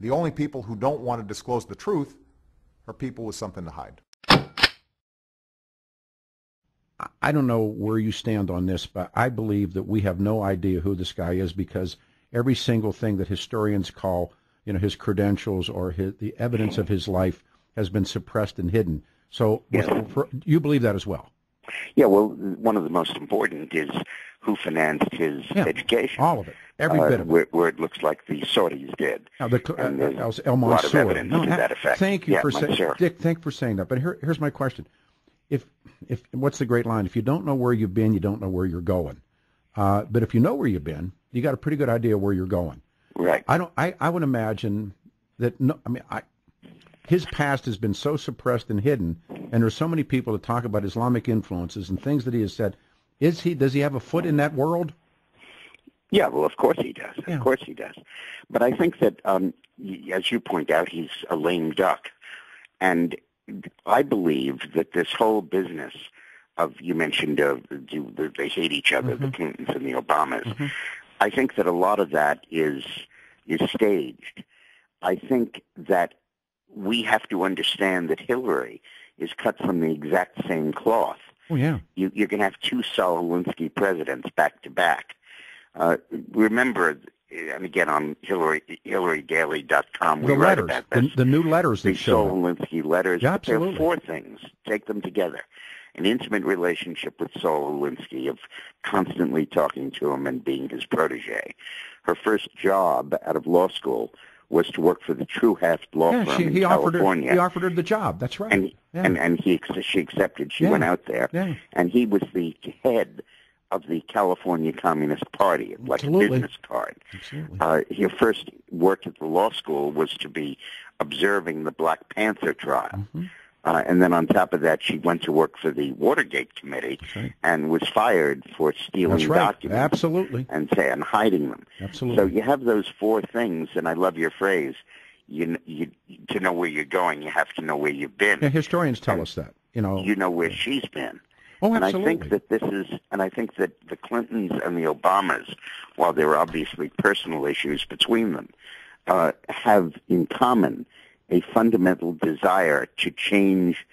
The only people who don't want to disclose the truth are people with something to hide. I don't know where you stand on this, but I believe that we have no idea who this guy is because every single thing that historians call, his credentials or the evidence of his life has been suppressed and hidden. So you believe that as well? Yeah, well, one of the most important is who financed his education. All of it, every bit of it. Where it looks like the Saudis did. Now, a lot of evidence to that effect. Thank you for saying, Dick. Thank you for saying that. But here's my question: If what's the great line? If you don't know where you've been, you don't know where you're going. But if you know where you've been, you got a pretty good idea where you're going. Right. I would imagine that. His past has been so suppressed and hidden, and there's so many people that talk about Islamic influences and things that he has said. Does he have a foot in that world? Yeah, well, of course he does. Of course he does. But I think that, as you point out, he's a lame duck. And I believe that this whole business of, you mentioned they hate each other, the Clintons and the Obamas. I think that a lot of that is staged. I think that we have to understand that Hillary is cut from the exact same cloth. Oh, yeah. You're going to have two Saul Alinsky presidents back to back. Remember, and again on HillaryDaily.com, we write about this. The new letters that show Saul Alinsky letters. Yeah, absolutely. There are four things. Take them together. An intimate relationship with Saul Alinsky, of constantly talking to him and being his protege. Her first job out of law school was to work for the True Heft law firm in California. He offered her the job. That's right. And she accepted. She went out there, and he was the head of the California Communist Party, like a business card. Absolutely. Her first work at the law school was to be observing the Black Panther trial. And then on top of that, she went to work for the Watergate Committee and was fired for stealing documents. Absolutely. And hiding them. Absolutely. So you have those four things, and I love your phrase. To know where you're going, you have to know where you've been. Yeah, historians tell us that. You know where she's been. Oh, and absolutely. I think that the Clintons and the Obamas, while there are obviously personal issues between them, have in common a fundamental desire to change,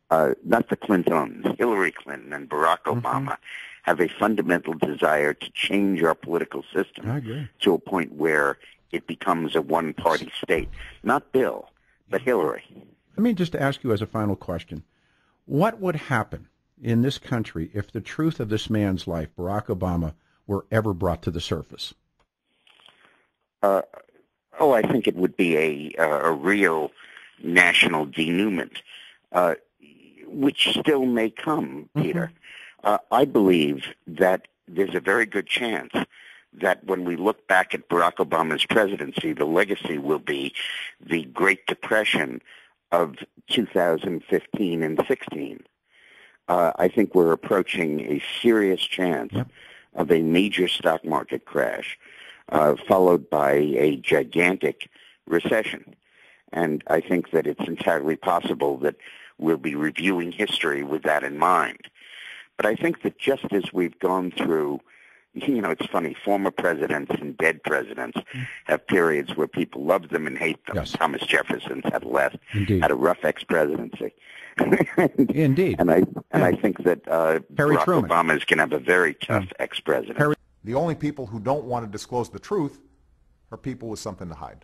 not the Clintons, Hillary Clinton and Barack Obama have a fundamental desire to change our political system to a point where it becomes a one-party state. Not Bill, but Hillary. Let me just ask you as a final question. What would happen in this country if the truth of this man's life, Barack Obama, were ever brought to the surface? I think it would be a real national denouement, which still may come, Peter. I believe that there's a very good chance that when we look back at Barack Obama's presidency, the legacy will be the Great Depression of 2015 and 16. I think we're approaching a serious chance of a major stock market crash, followed by a gigantic recession. And I think that it's entirely possible that we'll be reviewing history with that in mind. But I think that just as we've gone through, it's funny, former presidents and dead presidents have periods where people love them and hate them. Thomas Jefferson had a rough ex-presidency. Indeed. And I think that Barack Obama is going to have a very tough ex-president. The only people who don't want to disclose the truth are people with something to hide.